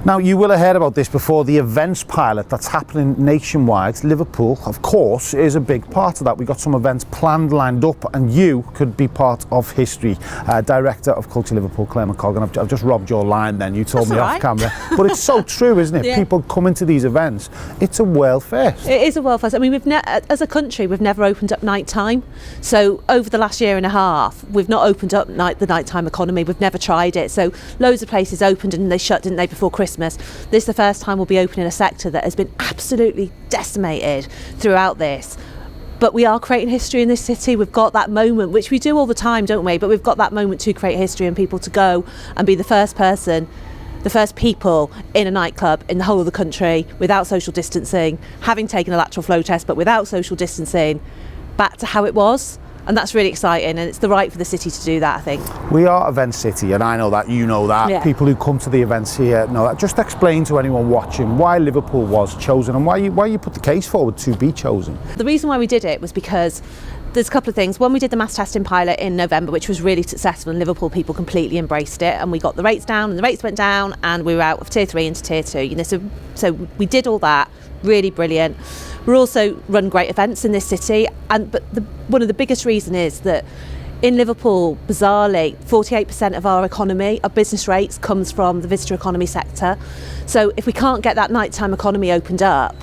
Now, you will have heard about this before, the events pilot that's happening nationwide. Liverpool, of course, is a big part of that. We've got some events planned, lined up, and you could be part of history. Director of Culture Liverpool, Claire McColgan. I've just robbed your line then, you told me off camera. But it's so true, isn't it? Yeah. People come into these events. It's a world first. It is a world first. I mean, as a country, we've never opened up night time. So over the last year and a half, we've not opened up the nighttime economy. We've never tried it. So loads of places opened and they shut, didn't they, before Christmas. This is the first time we'll be opening a sector that has been absolutely decimated throughout this. But we are creating history in this city. We've got that moment, which we do all the time, don't we? But we've got that moment to create history and people to go and be the first people in a nightclub in the whole of the country without social distancing, having taken a lateral flow test, but without social distancing, back to how it was. And that's really exciting, and it's the right for the city to do that, I think. We are Event City, and I know that, you know that. Yeah. People who come to the events here know that. Just explain to anyone watching why Liverpool was chosen and why you put the case forward to be chosen. The reason why we did it was because there's a couple of things. One, we did the mass testing pilot in November, which was really successful, and Liverpool people completely embraced it, and we got the rates down, and the rates went down, and we were out of tier 3 into tier 2. You know, so we did all that, really brilliant. We also run great events in this city, but one of the biggest reasons is that in Liverpool, bizarrely, 48% of our economy, our business rates, comes from the visitor economy sector. So if we can't get that nighttime economy opened up,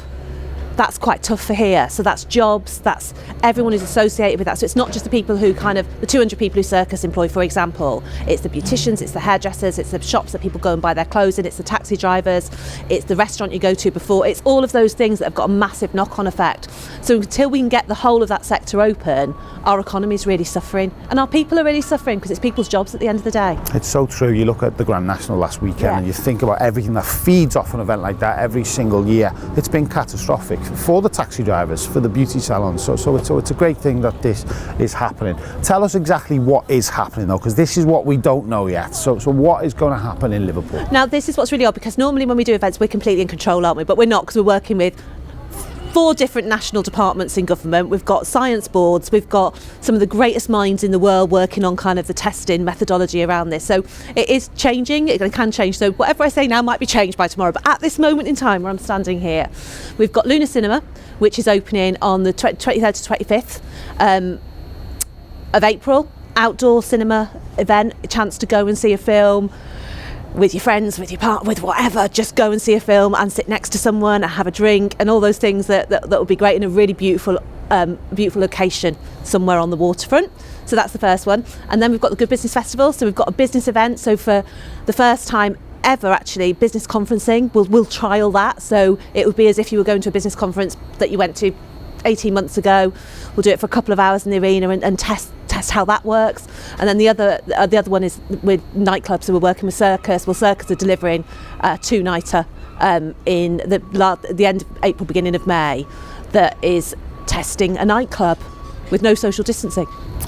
that's quite tough for here. So that's jobs, that's everyone who's associated with that. So it's not just the people who the 200 people who Circus employ, for example. It's the beauticians, it's the hairdressers, it's the shops that people go and buy their clothes in, it's the taxi drivers, it's the restaurant you go to before. It's all of those things that have got a massive knock-on effect. So until we can get the whole of that sector open, our economy is really suffering. And our people are really suffering because it's people's jobs at the end of the day. It's so true. You look at the Grand National last weekend and you think about everything that feeds off an event like that every single year. It's been catastrophic for the taxi drivers, for the beauty salons. So it's a great thing that this is happening. Tell us exactly what is happening though, because this is what we don't know yet. So what is going to happen in Liverpool? Now this is what's really odd, because normally when we do events we're completely in control, aren't we? But we're not, because we're working with 4 different national departments in government. We've got science boards, we've got some of the greatest minds in the world working on kind of the testing methodology around this. So it is changing, it can change. So whatever I say now might be changed by tomorrow. But at this moment in time where I'm standing here, we've got Luna Cinema, which is opening on the 23rd to 25th of April. Outdoor cinema event, a chance to go and see a film with your friends, with your partner, with whatever. Just go and see a film and sit next to someone and have a drink and all those things that would be great in a really beautiful location somewhere on the waterfront. So that's the first one. And then we've got the Good Business Festival. So we've got a business event. So for the first time ever, actually, business conferencing, we'll trial that. So it would be as if you were going to a business conference that you went to 18 months ago. We'll do it for a couple of hours in the arena and test how that works. And then the other one is with nightclubs. So we're working with Circus. Well, Circus are delivering a 2-nighter in the end of April, beginning of May, that is testing a nightclub with no social distancing.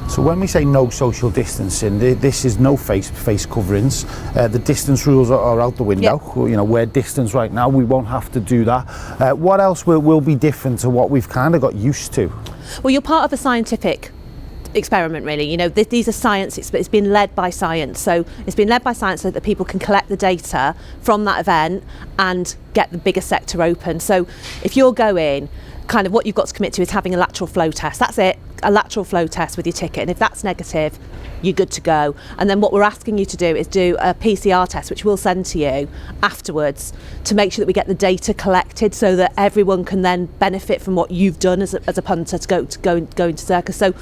So when we say no social distancing, this is no face coverings. The distance rules are out the window. Yep. You know, we're distanced right now. We won't have to do that. What else will be different to what we've kind of got used to? Well, you're part of a scientific experiment, really. You know, these are science. It's been led by science. So it's been led by science so that people can collect the data from that event and get the bigger sector open. So if you're going, kind of what you've got to commit to is having a lateral flow test. That's it, a lateral flow test with your ticket. And if that's negative, you're good to go. And then what we're asking you to do is do a PCR test, which we'll send to you afterwards, to make sure that we get the data collected so that everyone can then benefit from what you've done as a punter to go into Circus. So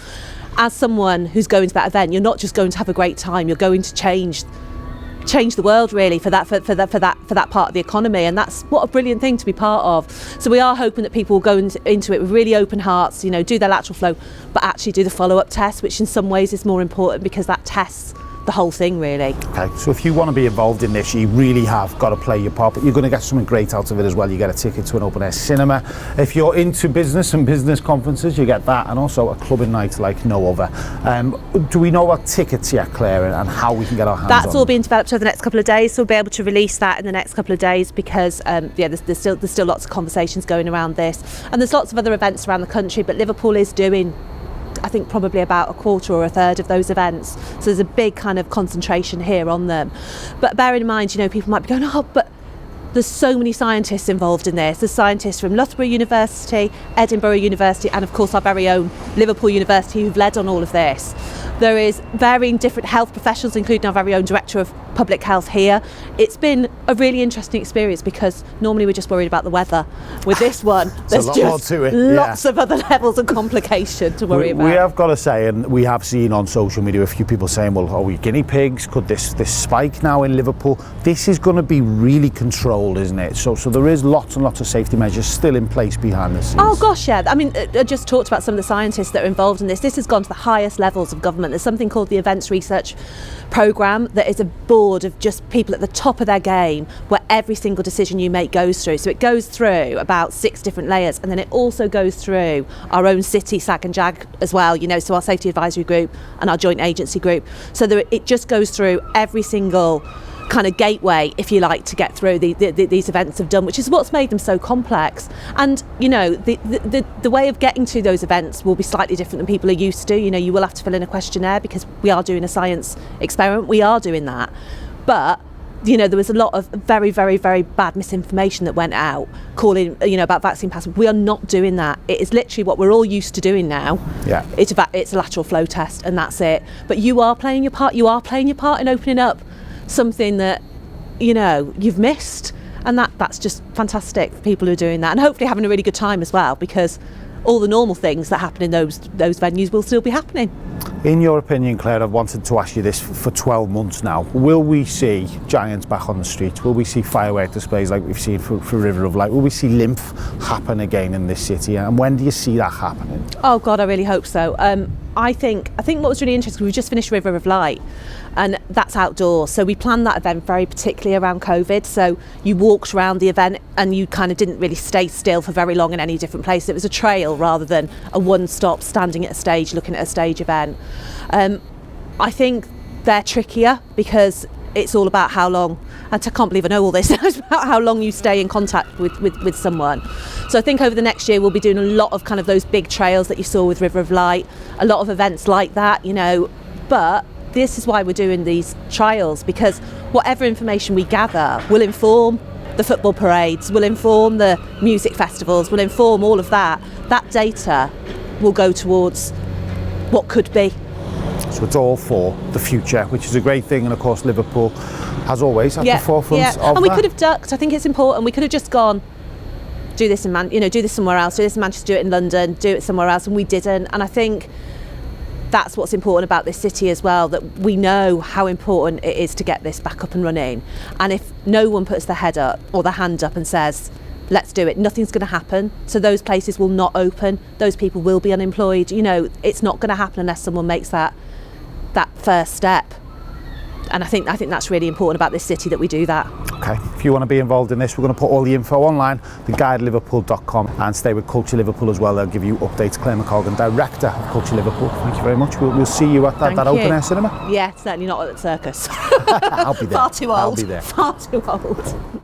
as someone who's going to that event, you're not just going to have a great time, you're going to change the world, really, for that part of the economy. And that's what a brilliant thing to be part of. So we are hoping that people will go into it with really open hearts, you know, do their lateral flow, but actually do the follow-up test, which in some ways is more important because that tests the whole thing, really. Okay, so if you want to be involved in this, you really have got to play your part, but you're going to get something great out of it as well. You get a ticket to an open air cinema. If you're into business and business conferences, you get that, and also a clubbing night like no other. Do we know about tickets yet, Claire, and how we can get our hands on That's all being developed over the next couple of days, so we'll be able to release that in the next couple of days because there's still lots of conversations going around this, and there's lots of other events around the country, but Liverpool is doing, I think, probably about a quarter or a third of those events. So there's a big kind of concentration here on them. But bear in mind, you know, people might be going, oh, but there's so many scientists involved in this. There's scientists from Loughborough University, Edinburgh University, and of course our very own Liverpool University, who've led on all of this. There is varying different health professionals, including our very own Director of Public Health here. It's been a really interesting experience because normally we're just worried about the weather. With this one, there's just lots of other levels of complication to worry about. We have got to say, and we have seen on social media a few people saying, well, are we guinea pigs? Could this spike now in Liverpool? This is going to be really controlled, isn't it? So there is lots and lots of safety measures still in place behind the scenes. Oh gosh, yeah. I mean, I just talked about some of the scientists that are involved in this. This has gone to the highest levels of government. There's something called the Events Research Programme that is a board of just people at the top of their game where every single decision you make goes through. So it goes through about 6 different layers, and then it also goes through our own city, SAG and JAG as well, you know, so our Safety Advisory Group and our Joint Agency Group. So it just goes through every single kind of gateway, if you like, to get through these events have done, which is what's made them so complex. And you know, the way of getting to those events will be slightly different than people are used to. You know, you will have to fill in a questionnaire because we are doing a science experiment. We are doing that, but you know, there was a lot of very, very, very bad misinformation that went out calling, you know, about vaccine passports. We are not doing that. It is literally what we're all used to doing now. Yeah. It's a lateral flow test, and that's it. But you are playing your part. You are playing your part in opening up something that, you know, you've missed, and that's just fantastic for people who are doing that, and hopefully having a really good time as well, because all the normal things that happen in those venues will still be happening. In your opinion, Claire, I've wanted to ask you this for 12 months now. Will we see giants back on the streets? Will we see firework displays like we've seen for River of Light? Will we see lymph happen again in this city? And when do you see that happening? Oh God, I really hope so. I think what was really interesting, we've just finished River of Light, and that's outdoors. So we planned that event very particularly around COVID. So you walked around the event and you kind of didn't really stay still for very long in any different place. It was a trail rather than a one-stop standing at a stage looking at a stage event. I think they're trickier because it's all about how long, and I can't believe I know all this, it's about how long you stay in contact with someone. So I think over the next year we'll be doing a lot of kind of those big trails that you saw with River of Light, a lot of events like that, you know, but this is why we're doing these trials, because whatever information we gather will inform the football parades, will inform the music festivals, will inform all of that. That data will go towards what could be. So it's all for the future, which is a great thing, and of course Liverpool, as always, at the forefront of that. And we could have ducked. I think it's important. We could have just gone, do this in do this somewhere else, do this in Manchester, do it in London, do it somewhere else, and we didn't. And I think that's what's important about this city as well, that we know how important it is to get this back up and running. And if no one puts their head up or their hand up and says, let's do it, nothing's going to happen. So those places will not open. Those people will be unemployed. You know, it's not going to happen unless someone makes that first step. And I think that's really important about this city, that we do that. Okay, if you want to be involved in this, we're going to put all the info online, theguideliverpool.com, and stay with Culture Liverpool as well. They'll give you updates. Claire McColgan, Director of Culture Liverpool, thank you very much. We'll see you at that open air cinema. Yeah, certainly not at the circus. I'll be there. Far too old. I'll be there. Far too old.